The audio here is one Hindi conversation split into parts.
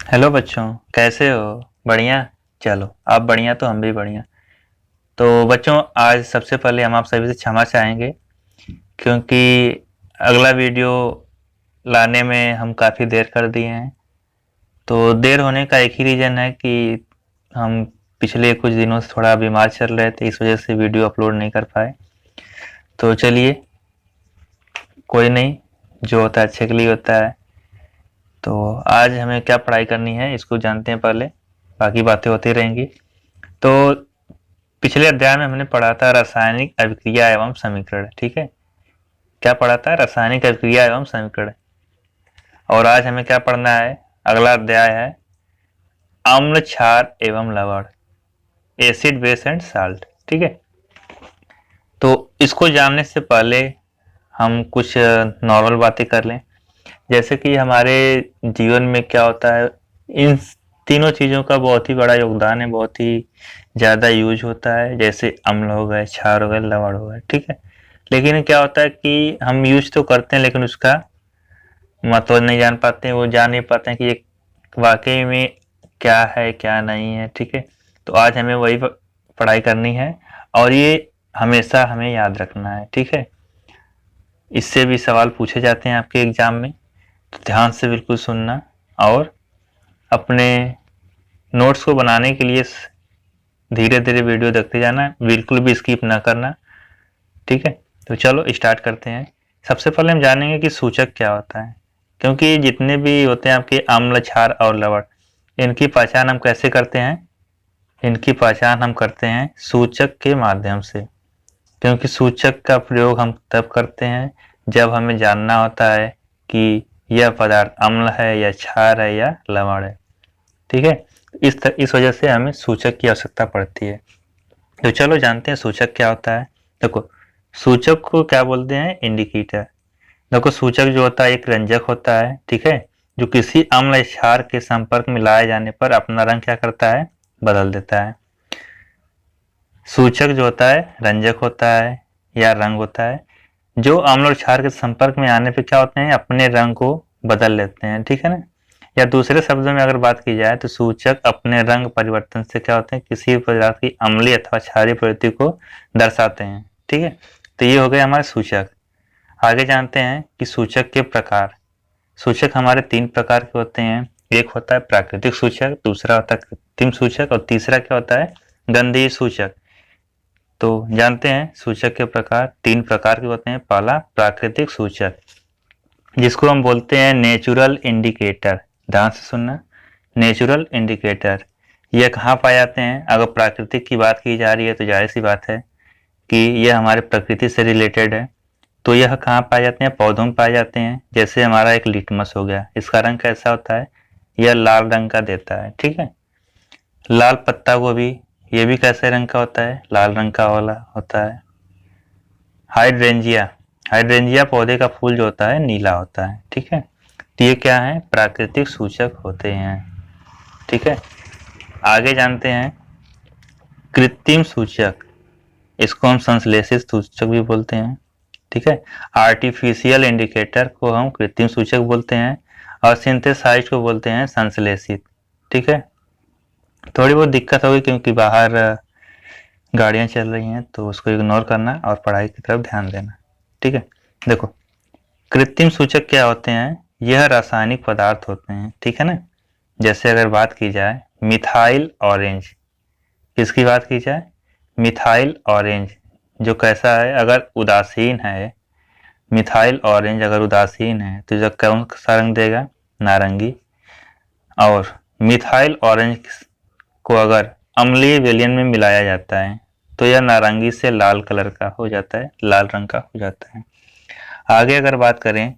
हेलो बच्चों, कैसे हो? बढ़िया। चलो, आप बढ़िया तो हम भी बढ़िया। तो बच्चों, आज सबसे पहले हम आप सभी से क्षमा चाहेंगे क्योंकि अगला वीडियो लाने में हम काफ़ी देर कर दिए हैं। तो देर होने का एक ही रीज़न है कि हम पिछले कुछ दिनों से थोड़ा बीमार चल रहे थे, इस वजह से वीडियो अपलोड नहीं कर पाए। तो चलिए, कोई नहीं, जो होता है अच्छे के लिए होता है। तो आज हमें क्या पढ़ाई करनी है इसको जानते हैं पहले, बाकी बातें होती रहेंगी। तो पिछले अध्याय में हमने पढ़ा था रासायनिक अभिक्रिया एवं समीकरण। ठीक है, क्या पढ़ा था? रासायनिक अभिक्रिया एवं समीकरण। और आज हमें क्या पढ़ना है? अगला अध्याय है अम्ल, क्षार एवं लवण, एसिड, बेस एंड साल्ट। ठीक है, तो इसको जानने से पहले हम कुछ नॉर्मल बातें कर लें। जैसे कि हमारे जीवन में क्या होता है, इन तीनों चीज़ों का बहुत ही बड़ा योगदान है, बहुत ही ज़्यादा यूज होता है। जैसे अम्ल हो गए, क्षार हो गए, लवण हो गए। ठीक है, लेकिन क्या होता है कि हम यूज तो करते हैं लेकिन उसका मतलब नहीं जान पाते हैं, वो जान नहीं पाते हैं कि ये वाकई में क्या है क्या नहीं है। ठीक है, तो आज हमें वही पढ़ाई करनी है और ये हमेशा हमें याद रखना है। ठीक है, इससे भी सवाल पूछे जाते हैं आपके एग्जाम में, तो ध्यान से बिल्कुल सुनना और अपने नोट्स को बनाने के लिए धीरे धीरे वीडियो देखते जाना, बिल्कुल भी स्किप ना करना। ठीक है, तो चलो स्टार्ट करते हैं। सबसे पहले हम जानेंगे कि सूचक क्या होता है, क्योंकि जितने भी होते हैं आपके अम्ल, क्षार और लवण, इनकी पहचान हम कैसे करते हैं? इनकी पहचान हम करते हैं सूचक के माध्यम से, क्योंकि सूचक का प्रयोग हम तब करते हैं जब हमें जानना होता है कि यह पदार्थ अम्ल है या क्षार है या लवण है। ठीक है, इस वजह से हमें सूचक की आवश्यकता पड़ती है। तो चलो जानते हैं सूचक क्या होता है। देखो, सूचक को क्या बोलते हैं? इंडिकेटर। देखो, सूचक जो होता है एक रंजक होता है, ठीक है, जो किसी अम्ल या क्षार के संपर्क में लाए जाने पर अपना रंग क्या करता है? बदल देता है। सूचक जो होता है रंजक होता है या रंग होता है, जो अम्ल और क्षार के संपर्क में आने पर क्या होते हैं? अपने रंग को बदल लेते हैं। ठीक है ना? या दूसरे शब्दों में अगर बात की जाए तो सूचक अपने रंग परिवर्तन से क्या होते हैं? किसी पदार्थ की अम्लीय अथवा क्षारीय प्रवृत्ति को दर्शाते हैं। ठीक है, तो ये हो गए हमारे सूचक। आगे जानते हैं कि सूचक के प्रकार। सूचक हमारे तीन प्रकार के होते हैं। एक होता है प्राकृतिक सूचक, दूसरा होता है कृत्रिम सूचक और तीसरा क्या होता है? गंधीय सूचक। तो जानते हैं सूचक के प्रकार तीन प्रकार के होते हैं। पहला प्राकृतिक सूचक, जिसको हम बोलते हैं नेचुरल इंडिकेटर। ध्यान से सुनना, नेचुरल इंडिकेटर। ये कहाँ पाए जाते हैं? अगर प्राकृतिक की बात की जा रही है तो जाहिर सी बात है कि यह हमारे प्रकृति से रिलेटेड है। तो यह कहाँ पाए जाते हैं? पौधों में पाए जाते हैं। जैसे हमारा एक लिटमस हो गया, इसका रंग कैसा होता है? यह लाल रंग का देता है। ठीक है, लाल पत्ता गोभी, ये भी कैसे रंग का होता है? लाल रंग का वाला होता है। हाइड्रेंजिया, हाइड्रेंजिया पौधे का फूल जो होता है नीला होता है। ठीक है, तो ये क्या है? प्राकृतिक सूचक होते हैं। ठीक है, आगे जानते हैं कृत्रिम सूचक। इसको हम संश्लेषित सूचक भी बोलते हैं। ठीक है, आर्टिफिशियल इंडिकेटर को हम कृत्रिम सूचक बोलते हैं और सिंथेसाइज्ड को बोलते हैं संश्लेषित। ठीक है, थोड़ी बहुत दिक्कत होगी क्योंकि बाहर गाड़ियां चल रही हैं, तो उसको इग्नोर करना और पढ़ाई की तरफ ध्यान देना। ठीक है, देखो, कृत्रिम सूचक क्या होते हैं? यह रासायनिक पदार्थ होते हैं। ठीक है ना? जैसे अगर बात की जाए मिथाइल ऑरेंज, किसकी बात की जाए? मिथाइल ऑरेंज, जो कैसा है? अगर उदासीन है, मिथाइल ऑरेंज अगर उदासीन है तो जो कौन सा रंग देगा? नारंगी। और मिथाइल ऑरेंज को अगर अम्लीय विलयन में मिलाया जाता है तो यह नारंगी से लाल कलर का हो जाता है, लाल रंग का हो जाता है। आगे अगर बात करें,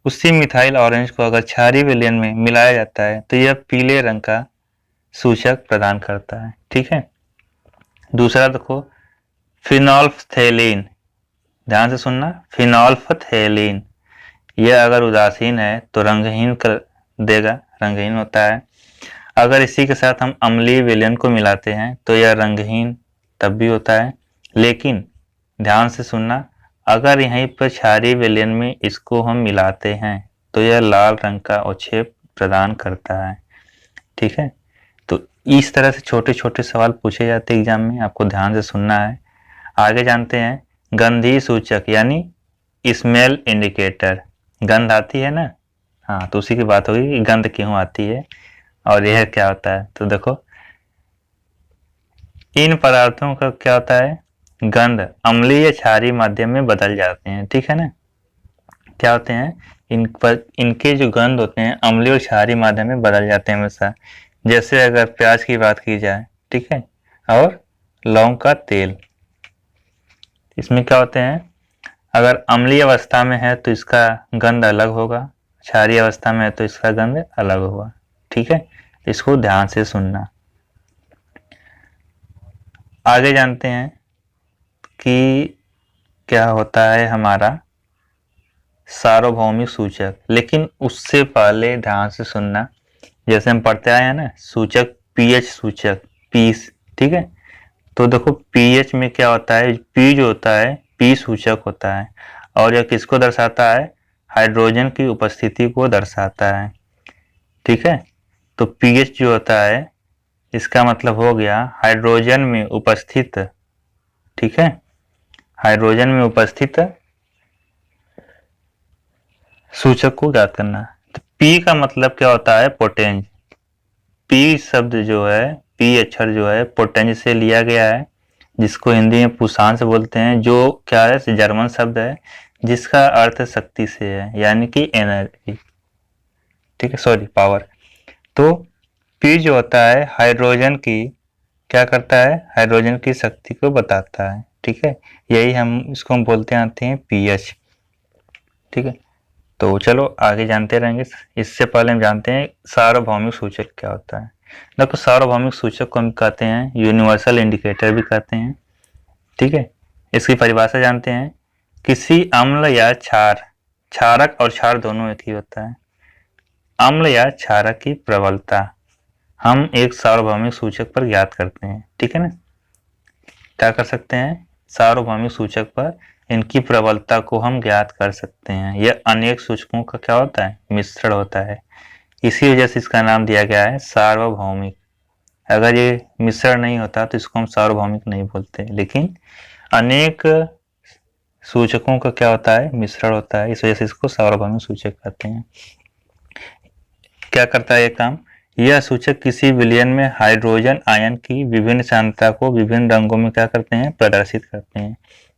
उसी मिथाइल ऑरेंज को अगर क्षारीय विलयन में मिलाया जाता है तो यह पीले रंग का सूचक प्रदान करता है। ठीक है, दूसरा देखो, फिनोल्फथेलीन। ध्यान से सुनना, फिनोल्फथेलीन, यह अगर उदासीन है तो रंगहीन कर देगा, रंगहीन होता है। अगर इसी के साथ हम अम्लीय विलयन को मिलाते हैं तो यह रंगहीन तब भी होता है। लेकिन ध्यान से सुनना, अगर यहीं पर क्षारीय विलयन में इसको हम मिलाते हैं तो यह लाल रंग का अवक्षेप प्रदान करता है। ठीक है, तो इस तरह से छोटे छोटे सवाल पूछे जाते हैं एग्जाम में, आपको ध्यान से सुनना है। आगे जानते हैं गंधीय सूचक यानी स्मेल इंडिकेटर। गंध आती है ना, हाँ, तो उसी की बात होगी कि गंध क्यों आती है और यह क्या होता है। तो देखो इन पदार्थों का क्या होता है, गंध अम्लीय या क्षारीय माध्यम में बदल जाते हैं, ठीक है ना। क्या होते हैं, इन पर इनके जो गंध होते हैं अम्लीय और क्षारीय माध्यम में बदल जाते हैं हमेशा। जैसे अगर प्याज की बात की जाए, ठीक है, और लौंग का तेल, इसमें क्या होते हैं, अगर अम्लीय अवस्था में है तो इसका गंध अलग होगा, क्षारीय अवस्था में है तो इसका गंध अलग होगा, ठीक है, इसको ध्यान से सुनना। आगे जानते हैं कि क्या होता है हमारा सार्वभौमिक सूचक, लेकिन उससे पहले ध्यान से सुनना। जैसे हम पढ़ते आए हैं ना, सूचक पीएच सूचक, पीस, ठीक है, तो देखो पीएच में क्या होता है, पी जो होता है पी सूचक होता है और यह किसको दर्शाता है, हाइड्रोजन की उपस्थिति को दर्शाता है, ठीक है। तो पीएच जो होता है इसका मतलब हो गया हाइड्रोजन में उपस्थित, ठीक है, हाइड्रोजन में उपस्थित सूचक को ज्ञात करना। तो पी का मतलब क्या होता है, पोटेंज। पी शब्द जो है, पी अक्षर जो है पोटेंज से लिया गया है, जिसको हिंदी में पुषांश बोलते हैं, जो क्या है, जर्मन शब्द है जिसका अर्थ शक्ति से है, यानी कि एनर्जी, ठीक है, सॉरी पावर। तो पी जो होता है हाइड्रोजन की क्या करता है, हाइड्रोजन की शक्ति को बताता है, ठीक है, यही हम इसको हम बोलते आते हैं पीएच, ठीक है। तो चलो आगे जानते रहेंगे। इससे पहले हम जानते हैं सार्वभौमिक सूचक क्या होता है। देखो सार्वभौमिक सूचक को हम कहते हैं यूनिवर्सल इंडिकेटर भी कहते हैं, ठीक है। इसकी परिभाषा जानते हैं, किसी अम्ल या क्षार, क्षारक और क्षार दोनों एक ही होता है, अम्ल या क्षारक की प्रबलता हम एक सार्वभौमिक सूचक पर ज्ञात करते हैं, ठीक है ना। क्या कर सकते हैं, सार्वभौमिक सूचक पर इनकी प्रबलता को हम ज्ञात कर सकते हैं। यह अनेक सूचकों का क्या होता है, मिश्रण होता है, इसी वजह से इसका नाम दिया गया है सार्वभौमिक। अगर ये मिश्रण नहीं होता तो इसको हम सार्वभौमिक नहीं बोलते, लेकिन अनेक सूचकों का क्या होता है, मिश्रण होता है, इस वजह से इसको सार्वभौमिक सूचक कहते हैं। क्या करता है ये काम, यह सूचक किसी विलयन में हाइड्रोजन आयन की विभिन्न सांद्रता को विभिन्न रंगों में क्या करते हैं, प्रदर्शित करते हैं,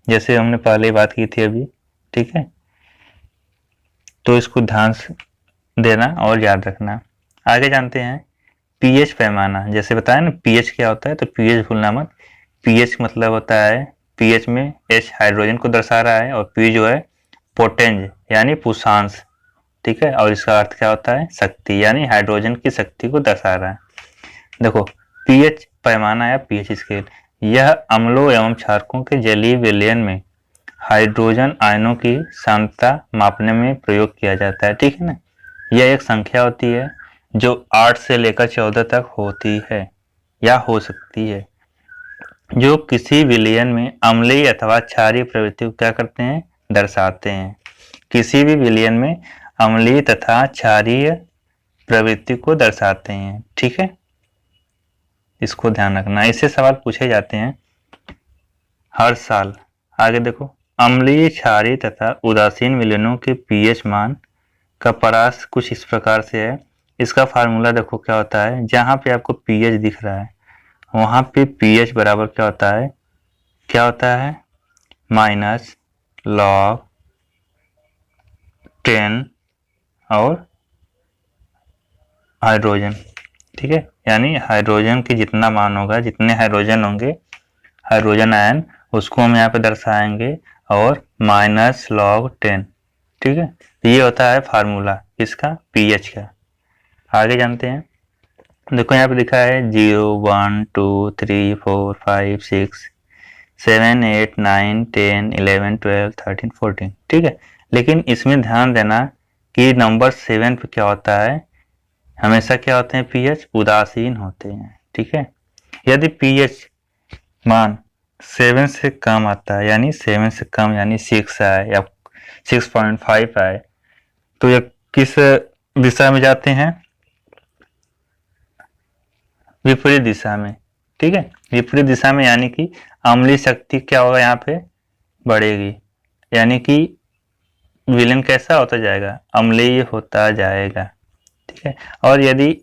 जैसे हमने पहले ही बात की थी अभी, ठीक है। तो इसको ध्यान से देना और याद रखना। आगे जानते हैं पीएच पैमाना। जैसे बताया ना पीएच क्या होता है, तो पीएच भूलना मत। पीएच मतलब होता है, पीएच में एच हाइड्रोजन को दर्शा रहा है और पी जो है पोटेंज यानी पुषांश, ठीक है, और इसका अर्थ क्या होता है, शक्ति, यानी हाइड्रोजन की शक्ति को दर्शा रहा है। देखो पीएच पैमाना या पीएच स्केल, यह अम्लों एवं क्षारकों के जलीय विलयन में हाइड्रोजन आयनों की सांद्रता मापने में प्रयोग किया जाता है, ठीक है ना। यह एक संख्या होती है जो 8 से लेकर 14 तक होती है या हो सकती है, जो किसी विलयन में अम्लीय अथवा क्षारीय प्रवृत्ति को क्या करते हैं, दर्शाते हैं। किसी भी विलयन में अम्लीय तथा क्षारीय प्रवृत्ति को दर्शाते हैं, ठीक है, इसको ध्यान रखना। इससे सवाल पूछे जाते हैं हर साल। आगे देखो अम्लीय, क्षारीय तथा उदासीन विलयनों के पीएच मान का परास कुछ इस प्रकार से है। इसका फार्मूला देखो क्या होता है, जहां पे आपको पीएच दिख रहा है वहां पे पीएच बराबर क्या होता है, माइनस log 10 और हाइड्रोजन, ठीक है, यानी हाइड्रोजन की जितना मान होगा, जितने हाइड्रोजन होंगे, हाइड्रोजन आयन, उसको हम यहाँ पे दर्शाएंगे और माइनस log 10, ठीक है। ये होता है फार्मूला इसका पीएच का। आगे जानते हैं, देखो यहाँ पे लिखा है 0 1 2 3 4 5 6 7 8 9 10 11 12 13 14, ठीक है। लेकिन इसमें ध्यान देना कि नंबर 7 पे क्या होता है, हमेशा क्या होते हैं, पीएच उदासीन होते हैं, ठीक है। यदि पीएच मान 7 से कम आता है, यानी 7 से कम यानी 6 आए या 6.5 आए, तो ये किस दिशा में जाते हैं, विपरीत दिशा में, ठीक है, विपरीत दिशा में, यानी कि अम्लीय शक्ति क्या होगा यहाँ पे, बढ़ेगी, यानी कि विलेन कैसा होता जाएगा, अम्लीय होता जाएगा, ठीक है। और यदि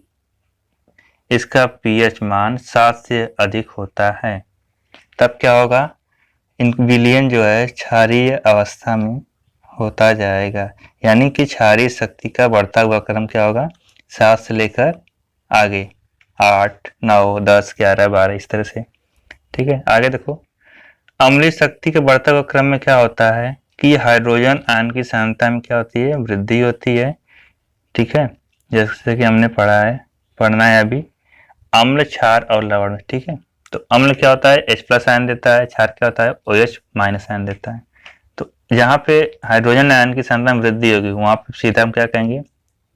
इसका पीएच मान 7 से अधिक होता है तब क्या होगा, इन विलयन जो है क्षारीय अवस्था में होता जाएगा, यानी कि क्षारीय शक्ति का बढ़ता हुआ क्रम क्या होगा, 7 से लेकर आगे 8, 9, 10, 11, 12 इस तरह से, ठीक है। आगे देखो, अम्लीय शक्ति के बढ़ते हुए क्रम में क्या होता है कि हाइड्रोजन आयन की सांद्रता में क्या होती है, वृद्धि होती है, ठीक है, जैसे कि हमने पढ़ना है अभी अम्ल, क्षार और लवण में, ठीक है। तो अम्ल क्या होता है, H+ आयन देता है, क्षार क्या होता है, OH- आयन देता है। तो जहाँ पे हाइड्रोजन आयन की सांद्रता में वृद्धि होगी वहां पे सीधा हम क्या कहेंगे,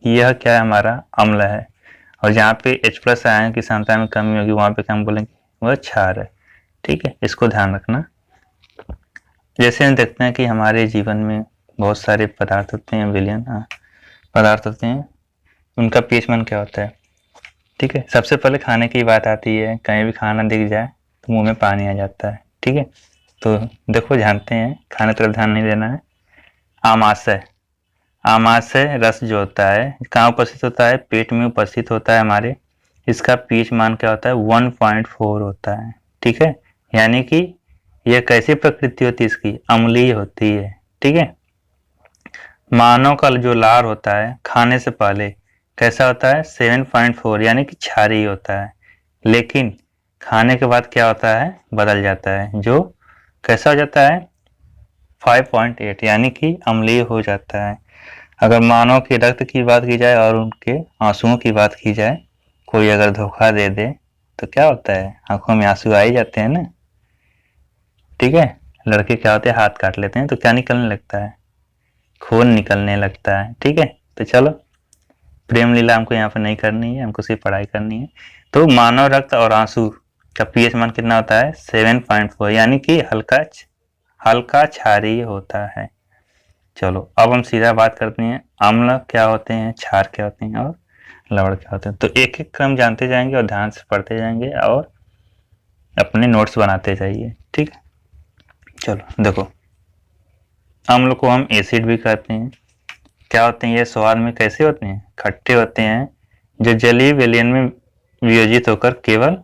यह क्या है, हमारा अम्ल है, और जहाँ पे H+ आयन की सांद्रता में कमी होगी वहां पे क्या हम बोलेंगे, वह क्षार है, ठीक है, इसको ध्यान रखना। जैसे हम देखते हैं कि हमारे जीवन में बहुत सारे पदार्थ होते हैं, विलयन पदार्थ होते हैं, उनका पीएच मान क्या होता है, ठीक है। सबसे पहले खाने की बात आती है, कहीं भी खाना दिख जाए तो मुंह में पानी आ जाता है, ठीक है। तो देखो जानते हैं, खाने तरफ ध्यान नहीं देना है। आमाशय, आमाशय रस जो होता है कहाँ उपस्थित होता है, पेट में उपस्थित होता है हमारे, इसका पीएच मान क्या होता है, 1.4 होता है, ठीक है। यानी कि यह कैसी प्रकृति होती है इसकी, अम्लीय होती है, ठीक है। मानव का जो लार होता है खाने से पहले कैसा होता है, 7.4 यानी कि क्षारीय होता है, लेकिन खाने के बाद क्या होता है, बदल जाता है, जो कैसा हो जाता है, 5.8 यानी कि अम्लीय हो जाता है। अगर मानव के रक्त की बात की जाए और उनके आंसुओं की बात की जाए, कोई अगर धोखा दे दे तो क्या होता है, आंखों में आंसू आ ही जाते हैं ना, ठीक है। लड़के क्या होते हैं, हाथ काट लेते हैं तो क्या निकलने लगता है, खून निकलने लगता है, ठीक है। तो चलो प्रेम लीला हमको यहाँ पर नहीं करनी है, हमको सिर्फ पढ़ाई करनी है। तो मानव रक्त और आंसू का पीएच मान कितना होता है, 7.4 यानी कि हल्का क्षारीय होता है। चलो अब हम सीधा बात करते हैं, अम्ल क्या होते हैं, क्षार क्या होते हैं और लवण क्या होते हैं। तो एक एक क्रम जानते जाएंगे और ध्यान से पढ़ते जाएंगे और अपने नोट्स बनाते जाइए, ठीक है। चलो देखो, अम्ल को हम एसिड भी कहते हैं। क्या होते हैं ये, स्वाद में कैसे होते हैं, खट्टे होते हैं, जो जलीय विलयन में वियोजित होकर केवल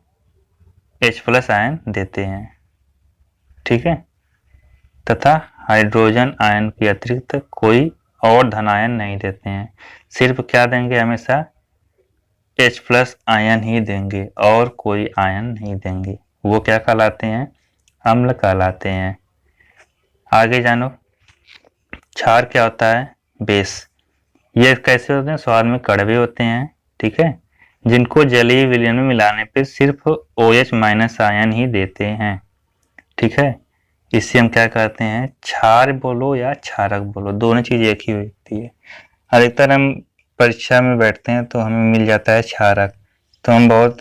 H+ आयन देते हैं, ठीक है, तथा हाइड्रोजन आयन के अतिरिक्त कोई और धनायन नहीं देते हैं, सिर्फ क्या देंगे, हमेशा H+ आयन ही देंगे और कोई आयन नहीं देंगे। वो क्या कहलाते हैं, अम्ल कहलाते हैं। आगे जानो, क्षार क्या होता है, बेस, ये कैसे होते हैं, स्वाद में कड़वे होते हैं, ठीक है, जिनको जलीय विलयन में मिलाने पे सिर्फ OH- आयन ही देते हैं, ठीक है। इससे हम क्या कहते हैं, क्षार बोलो या क्षारक बोलो, दोनों चीज एक ही होती है। अधिकतर हम परीक्षा में बैठते हैं तो हमें मिल जाता है क्षारक, तो हम बहुत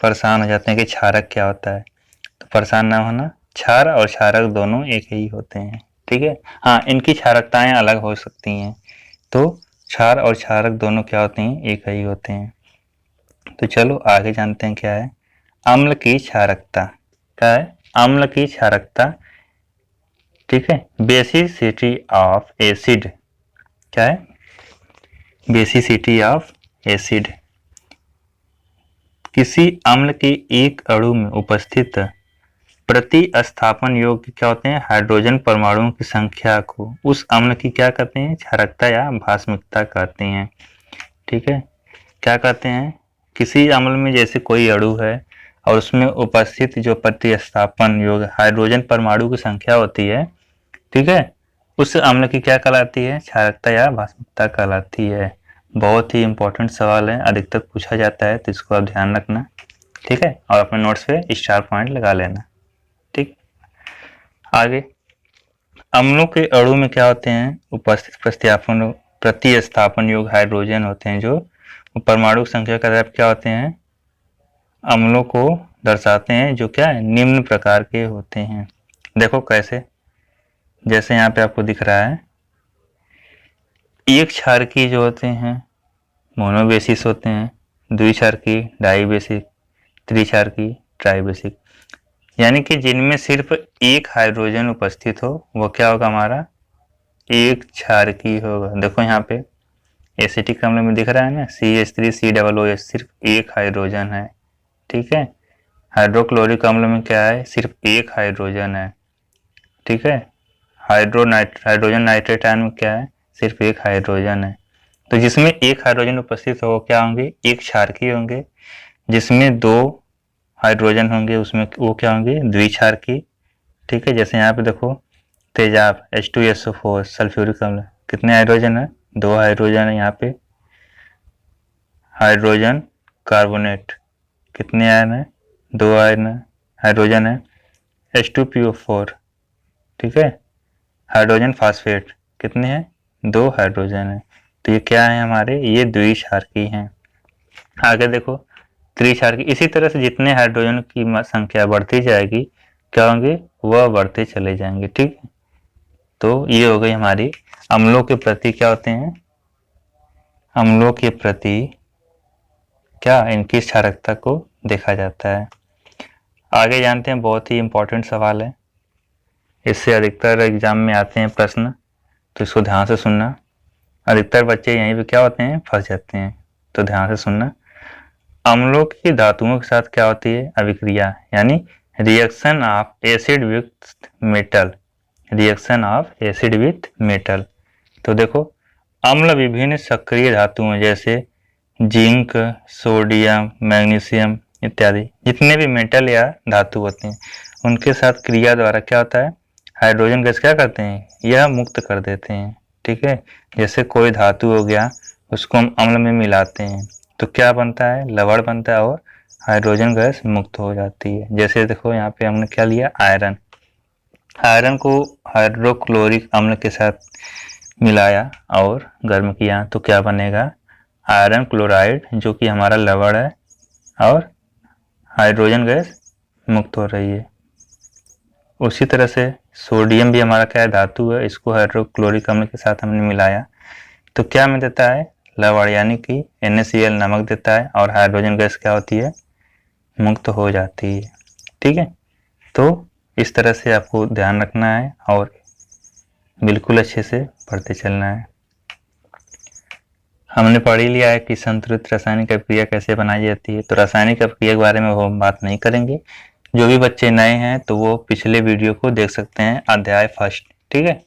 परेशान हो जाते हैं कि क्षारक क्या होता है। तो परेशान ना होना, क्षार और क्षारक दोनों एक ही होते हैं, ठीक है। हाँ, इनकी क्षारकताएं अलग हो सकती हैं, तो क्षार और क्षारक दोनों क्या होते हैं, एक ही होते हैं। तो चलो आगे जानते हैं क्या है अम्ल की क्षारकता। क्या है अम्ल की क्षारकता, ठीक है। बेसिसिटी ऑफ एसिड, क्या है, बेसिसिटी ऑफ एसिड, किसी अम्ल के एक अणु में उपस्थित प्रतिस्थापन योग्य क्या होते हैं, हाइड्रोजन परमाणुओं की संख्या को उस अम्ल की क्या कहते हैं, क्षारकता या भास्मिकता कहते हैं, ठीक है। क्या कहते हैं, किसी अम्ल में जैसे कोई अणु है और उसमें उपस्थित जो प्रतिस्थापन योग्य हाइड्रोजन परमाणु की संख्या होती है, ठीक है, उस अम्ल की क्या कहलाती है, क्षारकता या भास्मिकता कहलाती है। बहुत ही इंपॉर्टेंट सवाल है, अधिकतर पूछा जाता है, तो इसको आप ध्यान रखना, ठीक है, और अपने नोट्स पे स्टार पॉइंट लगा लेना, ठीक। आगे, अम्लों के अणु में क्या होते हैं, उपस्थित प्रतिस्थापन योग हाइड्रोजन होते हैं, जो परमाणु संख्या का क्या होते हैं, अम्लों को दर्शाते हैं, जो क्या है, निम्न प्रकार के होते हैं। देखो कैसे, जैसे यहाँ पे आपको दिख रहा है, एक क्षारकी जो होते हैं मोनोबेसिस होते हैं, द्विक्षारकी डाइबेसिक, त्रिक्षारकी ट्राइबेसिक, यानी कि जिनमें सिर्फ एक हाइड्रोजन उपस्थित हो वो क्या होगा हमारा एक क्षारकी होगा। देखो यहाँ पे एसिटिक अम्ल में दिख रहा है ना CH3COOH, सिर्फ एक हाइड्रोजन है, ठीक है। हाइड्रोक्लोरिक अम्ल में क्या है, सिर्फ एक हाइड्रोजन है, ठीक है। हाइड्रोजन नाइट्रेट आयन में क्या है, सिर्फ एक हाइड्रोजन है। तो जिसमें एक हाइड्रोजन उपस्थित हो क्या होंगे, एक क्षारकी होंगे। जिसमें दो हाइड्रोजन होंगे उसमें वो क्या होंगे, द्विक्षारकी, ठीक है। जैसे यहाँ पे देखो तेजाब H2SO4 सल्फ्यूरिक अम्ल, कितने हाइड्रोजन है, दो हाइड्रोजन है। यहाँ पे हाइड्रोजन कार्बोनेट, कितने आयन है, दो आयन है, हाइड्रोजन है। H2PO4, ठीक है। हाइड्रोजन फास्फेट, कितने हैं, दो हाइड्रोजन है। तो ये क्या है हमारे, ये द्विक्षारकी हैं। आगे देखो त्रिक्षारकी, इसी तरह से जितने हाइड्रोजन की संख्या बढ़ती जाएगी क्या होंगे, वह बढ़ते चले जाएंगे, ठीक है। तो ये हो गई हमारी अम्लों के प्रति क्या होते हैं, अम्लों के प्रति क्या इनकी क्षारकता को देखा जाता है। आगे जानते हैं, बहुत ही इंपॉर्टेंट सवाल है, इससे अधिकतर एग्जाम में आते हैं प्रश्न, तो इसको ध्यान से सुनना। अधिकतर बच्चे यहीं पे क्या होते हैं, फंस जाते हैं, तो ध्यान से सुनना। अम्लों की धातुओं के साथ क्या होती है, अभिक्रिया, यानी reaction of acid with metal, reaction of acid with metal. तो देखो अम्ल विभिन्न सक्रिय धातुओं जैसे जिंक, सोडियम, मैग्नीशियम इत्यादि जितने भी मेटल या धातु होते हैं उनके साथ क्रिया द्वारा क्या होता है, हाइड्रोजन गैस क्या करते हैं, यह मुक्त कर देते हैं, ठीक है। जैसे कोई धातु हो गया उसको हम अम्ल में मिलाते हैं तो क्या बनता है, लवण बनता है और हाइड्रोजन गैस मुक्त हो जाती है। जैसे देखो यहाँ पे हमने क्या लिया, आयरन, आयरन को हाइड्रोक्लोरिक अम्ल के साथ मिलाया और गर्म किया तो क्या बनेगा, आयरन क्लोराइड, जो कि हमारा लवण है और हाइड्रोजन गैस मुक्त हो रही है। उसी तरह से सोडियम भी हमारा क्या है, धातु है, इसको हाइड्रोक्लोरिक अम्ल के साथ हमने मिलाया तो क्या में देता है, लवण, यानी कि NaCl नमक देता है और हाइड्रोजन गैस क्या होती है, मुक्त हो जाती है, ठीक है। तो इस तरह से आपको ध्यान रखना है और बिल्कुल अच्छे से पढ़ते चलना है। हमने पढ़ ही लिया है कि संतुलित रासायनिक अभिक्रिया कैसे बनाई जाती है, तो रासायनिक अभिक्रिया के बारे में वो हम बात नहीं करेंगे। जो भी बच्चे नए हैं तो वो पिछले वीडियो को देख सकते हैं, अध्याय 1, ठीक है।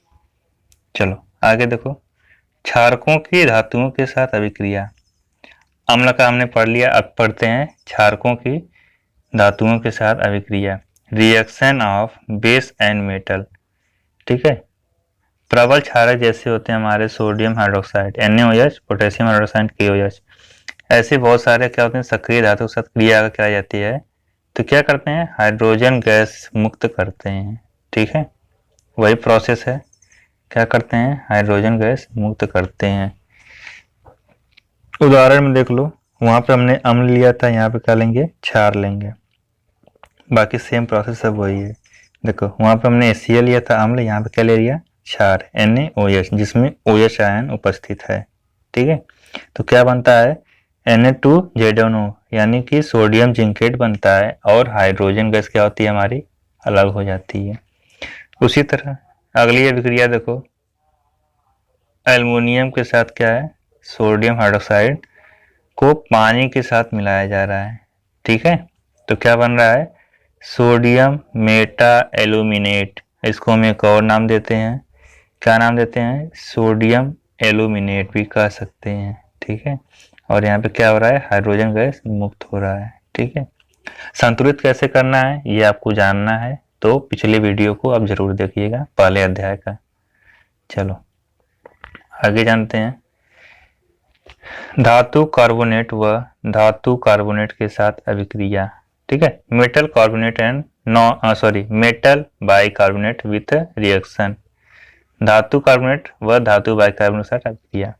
चलो आगे देखो, क्षारकों की धातुओं के साथ अभिक्रिया, अम्ल का हमने पढ़ लिया, अब पढ़ते हैं क्षारकों की धातुओं के साथ अभिक्रिया, reaction of base and metal, ठीक है। प्रबल क्षारक जैसे होते हैं हमारे sodium hydroxide NaOH, potassium hydroxide KOH, ऐसे बहुत सारे क्या होते हैं सक्रिय धातु के साथ क्रिया क्या जाती है तो क्या करते हैं, हाइड्रोजन गैस मुक्त करते हैं, ठीक है। वही प्रोसेस है, क्या करते हैं, हाइड्रोजन गैस मुक्त करते हैं। उदाहरण में देख लो, वहां पे हमने अम्ल लिया था, यहाँ पे क्या लेंगे, क्षार लेंगे, बाकी सेम प्रोसेस सब वही है। देखो वहां पे हमने HCl लिया था अम्ल, यहाँ पे क्या ले लिया, क्षार NaOH, जिसमें OH आयन उपस्थित है, ठीक है। तो क्या बनता है, Na2ZnO, यानी कि सोडियम जिंकेट बनता है और हाइड्रोजन गैस क्या होती है हमारी, अलग हो जाती है। उसी तरह अगली अभिक्रिया देखो, एल्युमिनियम के साथ क्या है, सोडियम हाइड्रोक्साइड को पानी के साथ मिलाया जा रहा है, ठीक है। तो क्या बन रहा है, सोडियम मेटा एल्यूमिनेट, इसको हम एक और नाम देते हैं, क्या नाम देते हैं, सोडियम एल्यूमिनेट भी कह सकते हैं, ठीक है। और यहाँ पे क्या हो रहा है, हाइड्रोजन गैस मुक्त हो रहा है, ठीक है। संतुलित कैसे करना है ये आपको जानना है तो पिछले वीडियो को आप जरूर देखिएगा, पहले अध्याय का। चलो आगे जानते हैं, धातु कार्बोनेट व धातु कार्बोनेट के साथ अभिक्रिया, ठीक है। Metal carbonate and metal bicarbonate with reaction, धातु कार्बोनेट व धातु बाइकार्बोनेट के साथ अभिक्रिया।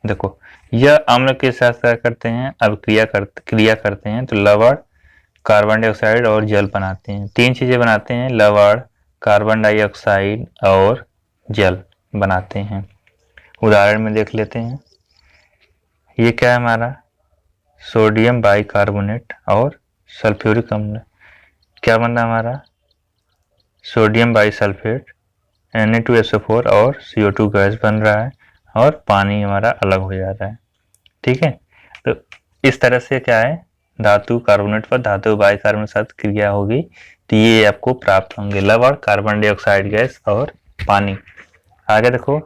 देखो यह अम्ल के साथ क्या करते हैं, अभिक्रिया क्रिया करते हैं तो लवण, कार्बन डाइऑक्साइड और जल बनाते हैं। 3 चीजें बनाते हैं, लवण, कार्बन डाइऑक्साइड और जल बनाते हैं। उदाहरण में देख लेते हैं, ये क्या है हमारा, सोडियम बाइकार्बोनेट और सल्फ्यूरिक अम्ल, क्या बन रहा है हमारा, सोडियम बाइसल्फेट Na2SO4 और CO2 गैस बन रहा है और पानी हमारा अलग हो जा रहा है। ठीक है, तो इस तरह से क्या है, धातु कार्बोनेट पर धातु बाइकार्बोनेट के साथ क्रिया होगी तो ये आपको प्राप्त होंगे लवण, कार्बन डाइऑक्साइड गैस और पानी। आगे देखो,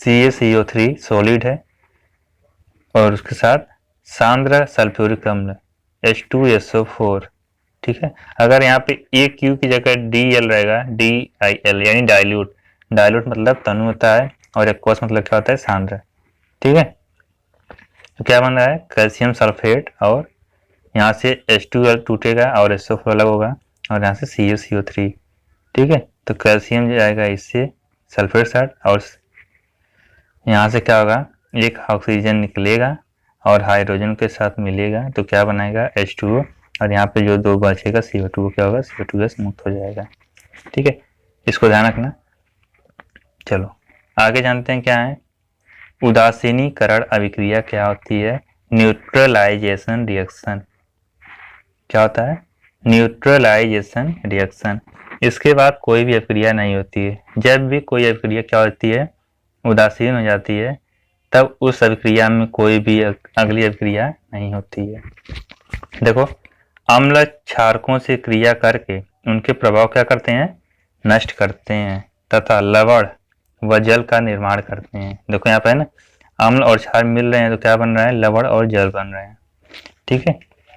CaCO3 सॉलिड है और उसके साथ सांद्र सल्फ्यूरिक अम्ल H2SO4। ठीक है, अगर यहाँ पे AQ की जगह DL रहेगा, DIL यानी डाइल्यूट, डाइल्यूट मतलब तनु होता है और एक्वस मतलब क्या होता है, सांद्र। ठीक है, तो क्या बन रहा है, कैल्शियम सल्फेट और यहाँ से H2L टूटेगा और SO4 अलग होगा और यहाँ से CaCO3। ठीक है, तो कैल्शियम जाएगा इससे सल्फेट साथ और यहाँ से क्या होगा, एक ऑक्सीजन निकलेगा और हाइड्रोजन के साथ मिलेगा तो क्या बनाएगा, H2O, और यहाँ पे जो दो बचेगा CO2, क्या होगा, CO2 गैस मुक्त हो जाएगा। ठीक है, इसको ध्यान रखना। चलो आगे जानते हैं क्या है, उदासीनीकरण अभिक्रिया क्या होती है, न्यूट्रलाइजेशन रिएक्शन। क्या होता है, न्यूट्रलाइजेशन रिएक्शन। इसके बाद कोई भी अभिक्रिया नहीं होती है। जब भी कोई अभिक्रिया क्या होती है, उदासीन हो जाती है, तब उस अभिक्रिया में कोई भी अगली अभिक्रिया नहीं होती है। देखो, अम्ल क्षारकों से क्रिया करके उनके प्रभाव क्या करते हैं, नष्ट करते हैं तथा लवण व जल का निर्माण करते हैं। देखो यहाँ पे है ना, अम्ल और क्षार मिल रहे हैं तो क्या बन रहा है, लवण और जल बन रहे हैं। ठीक है,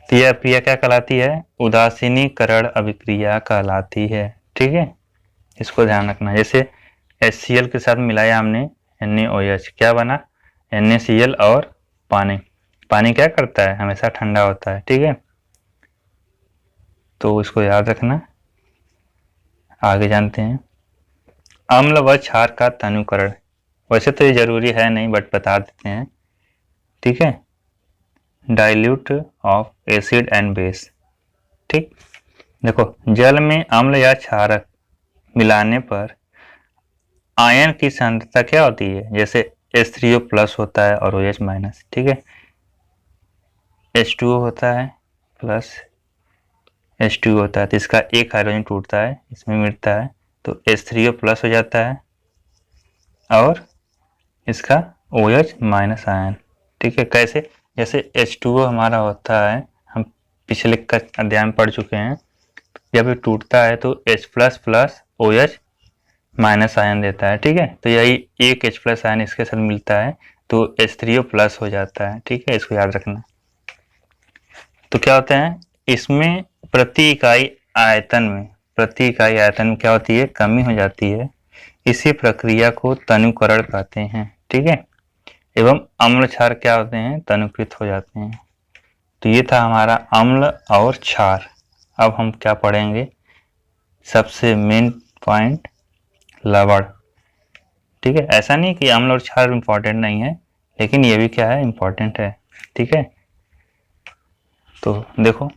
तो यह अभिक्रिया क्या कहलाती है, उदासीनीकरण अभिक्रिया कहलाती है। ठीक है, इसको ध्यान रखना। जैसे HCl के साथ मिलाया हमने NaOH, क्या बना, NaCl और पानी। पानी क्या करता है, हमेशा ठंडा होता है। ठीक है, तो इसको याद रखना। आगे जानते हैं, अम्ल व क्षार का तनुकरण। वैसे तो ये जरूरी है नहीं, बट बता देते हैं। ठीक है, dilute of acid and base. ठीक, देखो जल में अम्ल या क्षारक मिलाने पर आयन की सांद्रता क्या होती है, जैसे H3O प्लस होता है और OH माइनस। ठीक है, H2O होता है प्लस H2O होता है तो इसका एक हाइड्रोजन टूटता है, इसमें मिलता है तो H3O प्लस हो जाता है और इसका OH माइनस आयन। ठीक है, कैसे, जैसे H2O हमारा होता है, हम पिछले अध्याय में पढ़ चुके हैं, जब ये टूटता है तो H plus plus OH minus ion देता है। ठीक है, तो यही एक H प्लस आयन इसके साथ मिलता है तो H3O प्लस हो जाता है। ठीक है, इसको याद रखना। तो क्या होता है, इसमें प्रति इकाई आयतन में क्या होती है, कमी हो जाती है। इसी प्रक्रिया को तनुकरण कहते हैं। ठीक है, एवं अम्ल क्षार क्या होते हैं, तनुकृत हो जाते हैं। तो ये था हमारा अम्ल और क्षार। अब हम क्या पढ़ेंगे, सबसे मेन पॉइंट, लवण। ठीक है, ऐसा नहीं कि अम्ल और क्षार इंपॉर्टेंट नहीं है, लेकिन ये भी क्या है, इंपॉर्टेंट है। ठीक है, तो देखो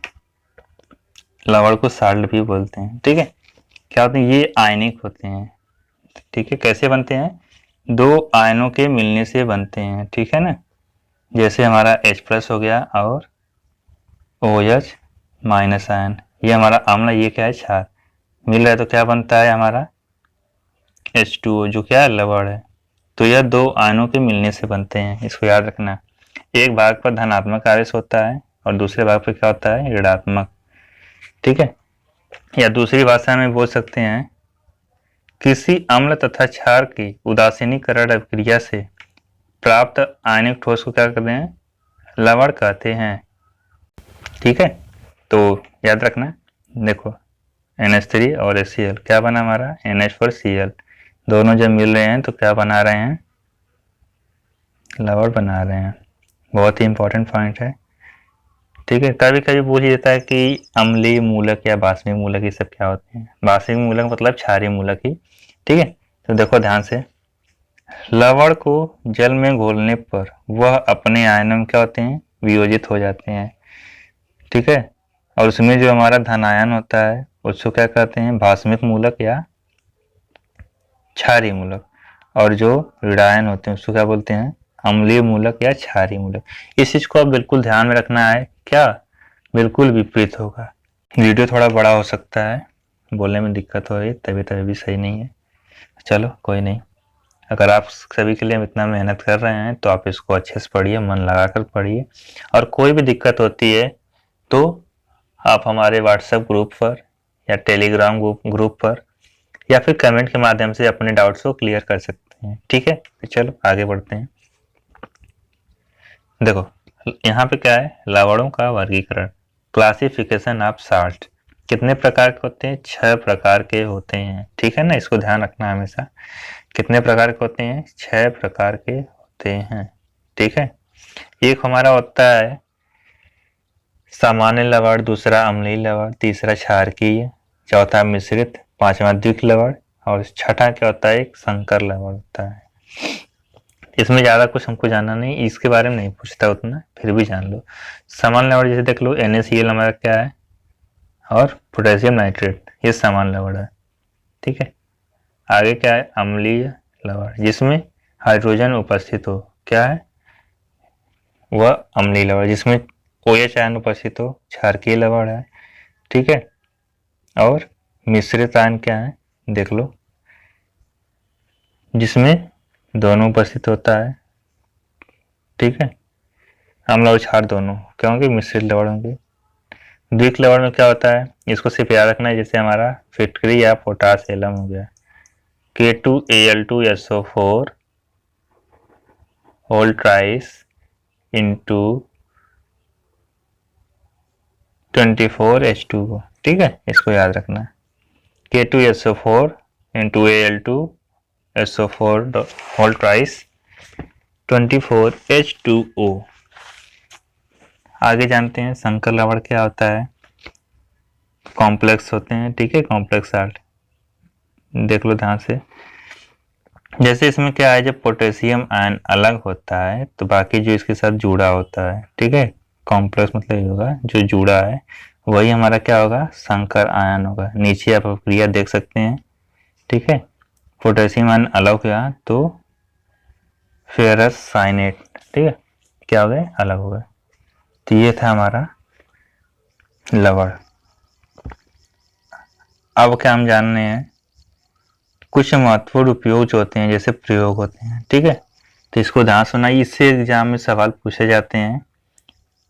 लवण को साल्ट भी बोलते हैं। ठीक है, क्या होते हैं, ये आयनिक होते हैं। ठीक है, कैसे बनते हैं, दो आयनों के मिलने से बनते हैं। ठीक है ना, जैसे हमारा H प्लस हो गया और OH माइनस आयन, ये हमारा अम्ल, ये क्या है, क्षार। मिल रहा है तो क्या बनता है हमारा H2O, जो क्या है, लवण है। तो यह दो आयनों के मिलने से बनते हैं, इसको याद रखना। एक भाग पर धनात्मक आवेश होता है और दूसरे भाग पर क्या होता है, ऋणात्मक। ठीक है, या दूसरी भाषा में बोल सकते हैं, किसी अम्ल तथा क्षार की उदासीनीकरण अभिक्रिया से प्राप्त आयनिक ठोस को क्या कहते हैं, लवण कहते हैं। ठीक है, तो याद रखना। देखो NH3 और HCl, क्या बना हमारा, NH4Cl। दोनों जब मिल रहे हैं तो क्या बना रहे हैं, लवण बना रहे हैं। बहुत ही इंपॉर्टेंट पॉइंट है। ठीक है, कभी कभी पूछ देता है कि अम्लीय मूलक या बाष्पीय मूलक ये सब क्या होते हैं। बाष्पीय मूलक मतलब क्षारीय मूलक ही। ठीक है, तो देखो ध्यान से, लवण को जल में घोलने पर वह अपने आयनों में क्या होते हैं, वियोजित हो जाते हैं। ठीक है, और उसमें जो हमारा धन आयन होता है उसको क्या कहते हैं, बाष्पीय मूलक या क्षारीय मूलक, और जो ऋणायन होते हैं उसको क्या बोलते हैं, अम्लीय मूलक या क्षारीय मूलक। इस चीज को आप बिल्कुल ध्यान में रखना है। क्या, बिल्कुल विपरीत होगा। वीडियो थोड़ा बड़ा हो सकता है, बोलने में दिक्कत हो रही है, तबीयत अभी भी सही नहीं है। चलो कोई नहीं, अगर आप सभी के लिए हम इतना मेहनत कर रहे हैं तो आप इसको अच्छे से पढ़िए, मन लगाकर पढ़िए। और कोई भी दिक्कत होती है तो आप हमारे व्हाट्सएप ग्रुप पर या टेलीग्राम ग्रुप पर या फिर कमेंट के माध्यम से अपने डाउट्स को क्लियर कर सकते हैं। ठीक है, तो चलो आगे बढ़ते हैं। देखो यहाँ पे क्या है, लवणों का वर्गीकरण, क्लासिफिकेशन ऑफ साल्ट। कितने प्रकार के होते हैं? 6 प्रकार के होते हैं। ठीक है ना, इसको ध्यान रखना हमेशा। कितने प्रकार के होते हैं? 6 प्रकार के होते हैं। ठीक है, एक हमारा होता है सामान्य लवण, दूसरा अम्लीय लवण, तीसरा क्षारकीय, चौथा मिश्रित, पांचवा द्विक लवण और छठा क्या होता है? एक संकर लवण होता है। इसमें ज्यादा कुछ हमको जानना नहीं, इसके बारे में नहीं पूछता उतना, फिर भी जान लो। सामान्य लवण जैसे देख लो, NaCl हमारा क्या है और पोटेशियम नाइट्रेट, ये सामान्य लवण है। ठीक है, आगे क्या है? अम्लीय लवण, जिसमें हाइड्रोजन उपस्थित हो, क्या है वह अम्लीय लवण। जिसमें OH आयन उपस्थित हो, क्षारकीय लवण है। ठीक है, और मिश्रित आयन क्या है? देख लो, जिसमें दोनों उपस्थित होता है। ठीक है, अम्ल और क्षार दोनों, क्योंकि मिश्रित लवण होंगे। द्विक लवण में क्या होता है? इसको सिर्फ याद रखना है, जैसे हमारा फिटकरी या पोटास एलम हो गया, K2Al2SO4 होल ट्राइस इंटू 24H2O। ठीक है, इसको याद रखना, K2SO4 into Al2SO4 whole ट्राइस 24H2O। आगे जानते हैं संकर लवण क्या होता है। कॉम्प्लेक्स होते हैं। ठीक है, कॉम्प्लेक्स साल्ट देख लो ध्यान से। जैसे इसमें क्या है, जब पोटेशियम आयन अलग होता है तो बाकी जो इसके साथ जुड़ा होता है, ठीक है, कॉम्प्लेक्स मतलब ये होगा जो जुड़ा है, वही हमारा क्या होगा? संकर आयन होगा। नीचे आप क्रिया देख सकते हैं। ठीक है, पोटेशियम आयन अलग हुआ तो फेरस साइनेट, ठीक है, क्या हो गए? अलग हो गए। तो ये था हमारा लवण। अब क्या हम जानने हैं कुछ महत्वपूर्ण उपयोग जो होते हैं, जैसे प्रयोग होते हैं। ठीक है, तो इसको ध्यान सुना, इससे एग्जाम में सवाल पूछे जाते हैं,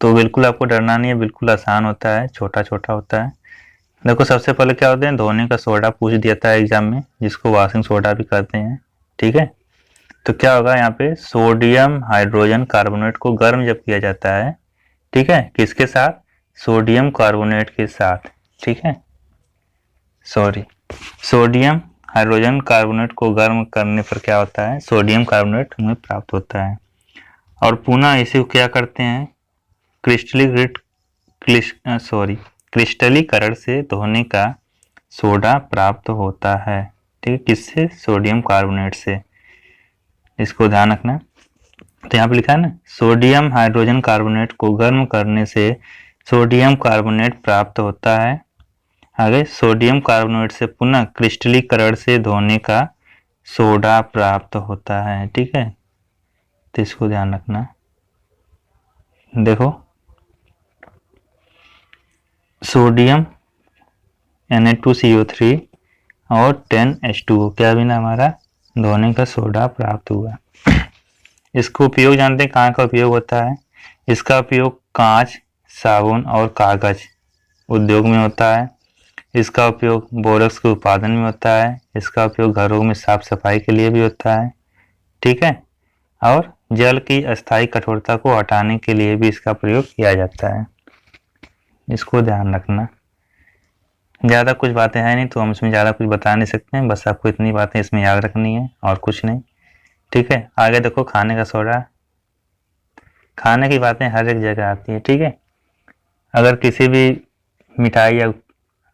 तो बिल्कुल आपको डरना नहीं है, बिल्कुल आसान होता है, छोटा छोटा होता है। देखो सबसे पहले क्या होते हैं, धोने का सोडा पूछ दिया था एग्जाम में, जिसको वॉशिंग सोडा भी कहते हैं। ठीक है, तो क्या होगा यहाँ पे, सोडियम हाइड्रोजन कार्बोनेट को गर्म जब किया जाता है, ठीक है, किसके साथ? सोडियम कार्बोनेट के साथ। ठीक है, सोडियम हाइड्रोजन कार्बोनेट को गर्म करने पर क्या होता है? सोडियम कार्बोनेट हमें प्राप्त होता है। और पुनः इसे क्या करते हैं? क्रिस्टलीकरण से धोने का सोडा प्राप्त होता है। ठीक है, किससे? सोडियम कार्बोनेट से। इसको ध्यान रखना। तो यहाँ पे लिखा है ना, सोडियम हाइड्रोजन कार्बोनेट को गर्म करने से सोडियम कार्बोनेट प्राप्त होता है। आगे, सोडियम कार्बोनेट से पुनः क्रिस्टलीकरण से धोने का सोडा प्राप्त होता है। ठीक है, तो इसको ध्यान रखना। देखो सोडियम Na2CO3 और 10H2O क्या भी ना हमारा धोने का सोडा प्राप्त हुआ। इसको उपयोग जानते हैं, कहाँ का उपयोग होता है? इसका उपयोग कांच, साबुन और कागज उद्योग में होता है। इसका उपयोग बोरक्स के उत्पादन में होता है। इसका उपयोग घरों में साफ सफाई के लिए भी होता है। ठीक है, और जल की अस्थायी कठोरता को हटाने के लिए भी इसका प्रयोग किया जाता है। इसको ध्यान रखना। ज़्यादा कुछ बातें हैं नहीं, तो हम इसमें ज़्यादा कुछ बता नहीं सकते हैं, बस आपको इतनी बातें इसमें याद रखनी है और कुछ नहीं। ठीक है, आगे देखो खाने का सोडा। खाने की बातें हर एक जगह आती है। ठीक है, अगर किसी भी मिठाई या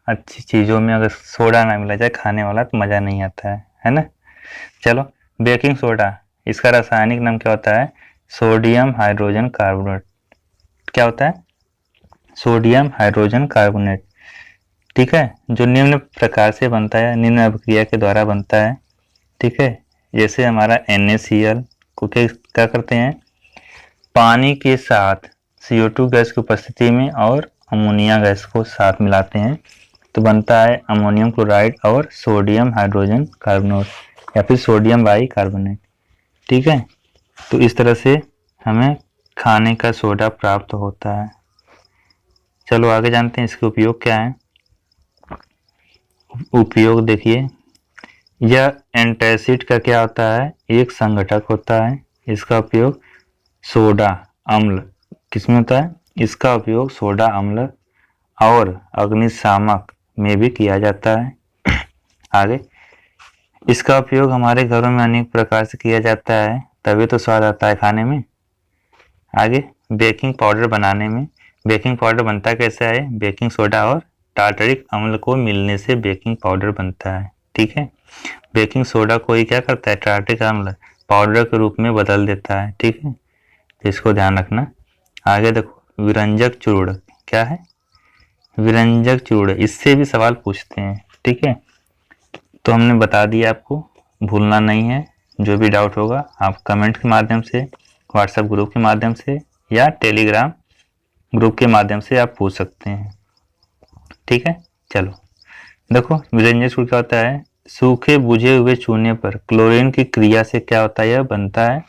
अच्छी चीज़ों में अगर सोडा ना मिला जाए खाने वाला, तो मज़ा नहीं आता है ना। चलो, बेकिंग सोडा, इसका रासायनिक नाम क्या होता है? Sodium hydrogen carbonate. क्या होता है? Sodium hydrogen carbonate. ठीक है, जो निम्न प्रकार से बनता है, निम्न अभिक्रिया के द्वारा बनता है। ठीक है, जैसे हमारा NaCl को क्या करते हैं? पानी के साथ CO2 गैस की उपस्थिति में और अमोनिया गैस को साथ मिलाते हैं तो बनता है अमोनियम क्लोराइड और सोडियम हाइड्रोजन कार्बोनेट या फिर सोडियम बाई कार्बोनेट। ठीक है, तो इस तरह से हमें खाने का सोडा प्राप्त होता है। चलो आगे जानते हैं इसके उपयोग क्या है। उपयोग देखिए, यह एंटासिड का क्या होता है, एक संघटक होता है। इसका उपयोग सोडा अम्ल किसमें होता है, इसका उपयोग सोडा अम्ल और अग्निशामक में भी किया जाता है। आगे, इसका उपयोग हमारे घरों में अनेक प्रकार से किया जाता है, तभी तो स्वाद आता है खाने में। आगे, बेकिंग पाउडर बनाने में। बेकिंग पाउडर बनता कैसे है, बेकिंग सोडा और टार्टरिक अम्ल को मिलने से बेकिंग पाउडर बनता है। ठीक है, बेकिंग सोडा को ही क्या करता है, टार्टरिक अम्ल पाउडर के रूप में बदल देता है। ठीक है, तो इसको ध्यान रखना। आगे देखो, विरंजक चूर्ण क्या है, विरंजक चूर्ण, इससे भी सवाल पूछते हैं। ठीक है, तो हमने बता दिया, आपको भूलना नहीं है। जो भी डाउट होगा आप कमेंट के माध्यम से, व्हाट्सएप ग्रुप के माध्यम से या टेलीग्राम ग्रुप के माध्यम से आप पूछ सकते हैं। ठीक है, चलो देखो, विरंजक चूर्ण क्या होता है, सूखे बुझे हुए चूने पर क्लोरीन की क्रिया से क्या होता है, यह बनता है।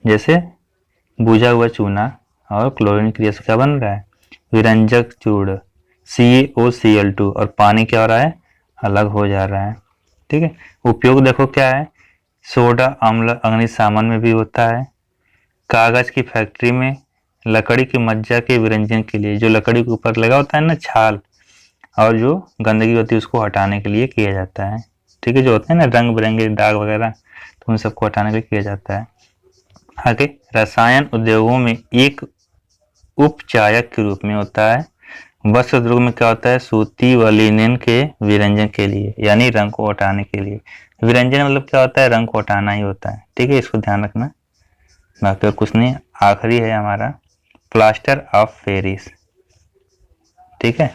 जैसे बुझा हुआ चूना और क्लोरीन क्रिया से क्या बन रहा है, विरंजक चूर्ण CaOCl2 और पानी क्या हो रहा है, अलग हो जा रहा है। ठीक है, उपयोग देखो क्या है, सोडा अम्ल अग्निशामन में भी होता है, कागज की फैक्ट्री में, लकड़ी की मज्जा के विरंजन के लिए, जो लकड़ी के ऊपर लगा होता है ना छाल, और जो गंदगी होती है उसको हटाने के लिए किया जाता है। ठीक है, जो होते हैं ना रंग बिरंगे दाग वगैरह, तो उन सबको हटाने के लिए किया जाता है। आगे, रसायन उद्योगों में एक उपचायक के रूप में होता है। वस्त्र उद्योग में क्या होता है, सूती व लिनेन के विरंजन के लिए, यानी रंग को हटाने के लिए। विरंजन मतलब क्या होता है, रंग को हटाना ही होता है। ठीक है, इसको ध्यान रखना, बाकी और कुछ नहीं। आखिरी है हमारा प्लास्टर ऑफ पेरिस। ठीक है,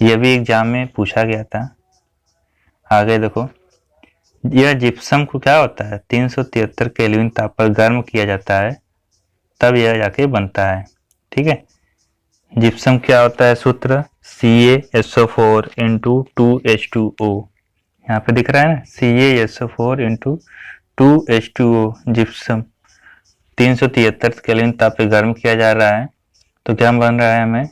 यह भी एग्जाम में पूछा गया था। आगे देखो, यह जिप्सम को क्या होता है, 373 केल्विन ताप पर गर्म किया जाता है, तब यह जाके बनता है। ठीक है, जिप्सम क्या होता है, सूत्र CaSO4 इंटू 2H2O, यहाँ पे दिख रहा है ना, CaSO4 into 2H2O। Gypsum 373 kelvin ताप पे गर्म किया जा रहा है, तो क्या बन रहा है, हमें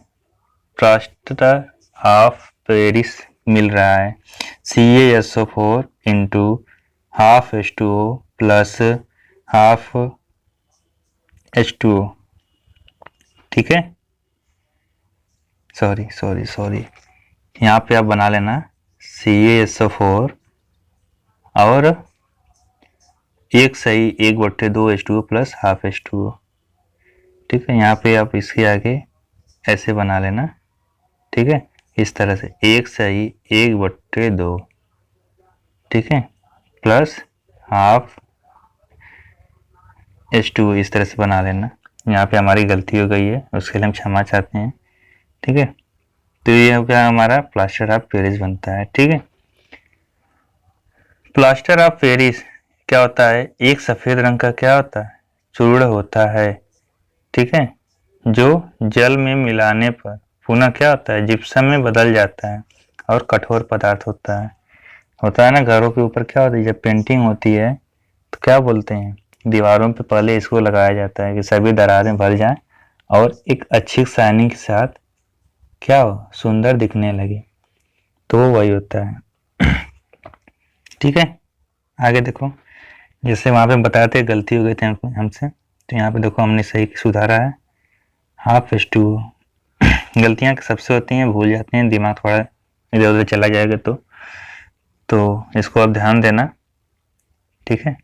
प्लास्टर ऑफ पेरिस मिल रहा है। CaSO4 into half H2O plus half H2O। ठीक है, सॉरी यहाँ पे आप बना लेना CaSO4 और 1/2 H2O प्लस हाफ H2O। ठीक है, यहाँ पे आप इसके आगे ऐसे बना लेना। ठीक है, इस तरह से 1/2, ठीक है, प्लस हाफ H2O, इस तरह से बना लेना। यहाँ पे हमारी गलती हो गई है, उसके लिए हम क्षमा चाहते हैं। ठीक है, तो ये क्या हमारा प्लास्टर ऑफ पेरिस बनता है। ठीक है, प्लास्टर ऑफ पेरिस क्या होता है, एक सफेद रंग का क्या होता है, चूर्ण होता है। ठीक है, जो जल में मिलाने पर पुनः क्या होता है, जिप्सम में बदल जाता है और कठोर पदार्थ होता है ना। घरों के ऊपर क्या होता है, जब पेंटिंग होती है तो क्या बोलते हैं, दीवारों पे पहले इसको लगाया जाता है कि सभी दरारें भर जाएं और एक अच्छी शाइनिंग के साथ क्या हो, सुंदर दिखने लगे, तो वही होता है। ठीक है, आगे देखो, जैसे वहां पे बताए थे गलती हो गई थी हमसे, तो यहाँ पे देखो हमने सही सुधारा है, हाफ H2O। गलतियां सबसे होती हैं, भूल जाते हैं, दिमाग थोड़ा इधर उधर चला जाएगा तो इसको आप ध्यान देना। ठीक है,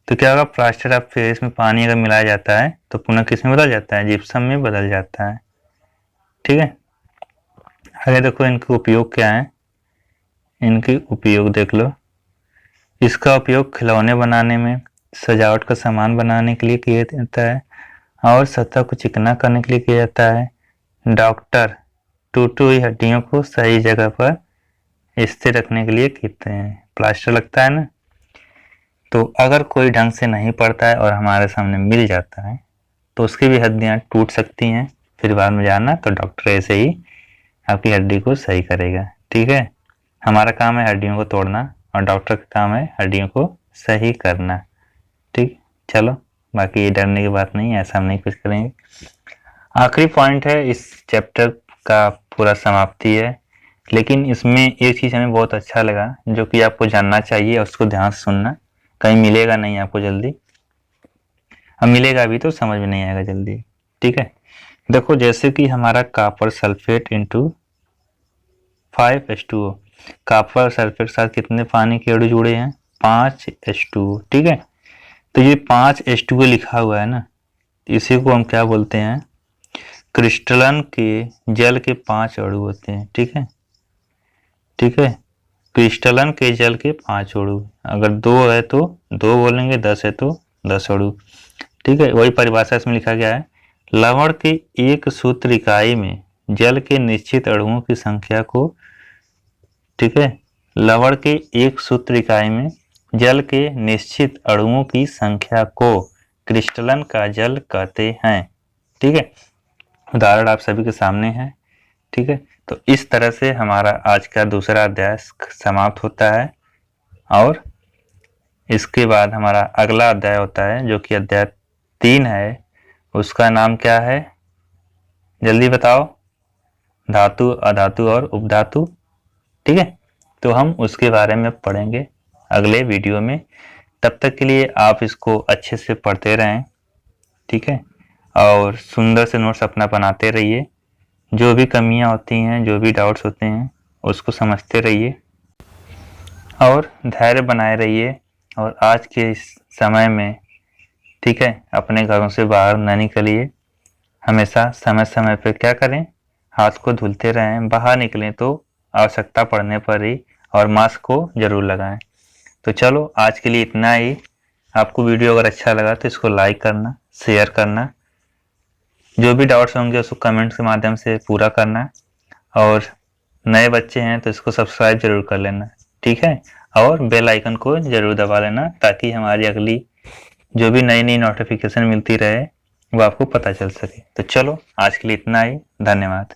तो क्या होगा, प्लास्टर ऑफ पेरिस में पानी अगर मिलाया जाता है तो पुनः किस में बदल जाता है, जिप्सम में बदल जाता है। ठीक है, आगे देखो इनके उपयोग क्या है, इनके उपयोग देख लो। इसका उपयोग खिलौने बनाने में, सजावट का सामान बनाने के लिए किया जाता है और सतह को चिकना करने के लिए किया जाता है। डॉक्टर टूटी हुई हड्डियों को सही जगह पर स्थिर रखने के लिए कहते हैं। प्लास्टर लगता है ना, तो अगर कोई ढंग से नहीं पड़ता है और हमारे सामने मिल जाता है तो उसकी भी हड्डियां टूट सकती हैं फिर बाद में जाना तो डॉक्टर ऐसे ही आपकी हड्डी को सही करेगा। ठीक है, हमारा काम है हड्डियों को तोड़ना और डॉक्टर का काम है हड्डियों को सही करना। ठीक, चलो बाकी ये डरने की बात नहीं है, ऐसा हम नहीं कुछ करेंगे। आखिरी पॉइंट है इस चैप्टर का पूरा समाप्ति है, लेकिन इसमें एक चीज़ हमें बहुत अच्छा लगा जो कि आपको जानना चाहिए और उसको ध्यान से सुनना, कहीं मिलेगा नहीं आपको जल्दी, अब मिलेगा भी तो समझ में नहीं आएगा जल्दी। ठीक है, देखो जैसे कि हमारा copper sulphate into 5H2O, copper sulphate के साथ कितने पानी के अणु जुड़े हैं, 5H2O। ठीक है, तो ये 5H2O लिखा हुआ है ना, इसी को हम क्या बोलते हैं, क्रिस्टलन के जल के 5 अणु होते हैं। ठीक है, ठीक है, क्रिस्टलन के जल के 5 अणु, अगर 2 है तो 2 बोलेंगे, 10 है तो 10 अणु। ठीक है, वही परिभाषा इसमें लिखा गया है, लवण के एक सूत्र इकाई में जल के निश्चित अणुओं की संख्या को, ठीक है, लवण के एक सूत्र इकाई में जल के निश्चित अणुओं की संख्या को क्रिस्टलन का जल कहते हैं। ठीक है, उदाहरण आप सभी के सामने है। ठीक है, तो इस तरह से हमारा आज का दूसरा अध्याय समाप्त होता है और इसके बाद हमारा अगला अध्याय होता है जो कि अध्याय 3 है, उसका नाम क्या है, जल्दी बताओ, धातु, अधातु और उपधातु। ठीक है, तो हम उसके बारे में पढ़ेंगे अगले वीडियो में। तब तक के लिए आप इसको अच्छे से पढ़ते रहें। ठीक है, और सुंदर से नोट्स अपना बनाते रहिए, जो भी कमियां होती हैं, जो भी डाउट्स होते हैं उसको समझते रहिए और धैर्य बनाए रहिए। और आज के इस समय में, ठीक है, अपने घरों से बाहर न निकलिए, हमेशा समय समय पर क्या करें, हाथ को धुलते रहें, बाहर निकलें तो आवश्यकता पड़ने पर ही, और मास्क को जरूर लगाएं। तो चलो आज के लिए इतना ही। आपको वीडियो अगर अच्छा लगा तो इसको लाइक करना, शेयर करना, जो भी डाउट्स होंगे उसको कमेंट के माध्यम से पूरा करना, और नए बच्चे हैं तो इसको सब्सक्राइब जरूर कर लेना। ठीक है, और बेल आइकन को जरूर दबा लेना ताकि हमारी अगली जो भी नई नई नोटिफिकेशन मिलती रहे वो आपको पता चल सके। तो चलो आज के लिए इतना ही, धन्यवाद।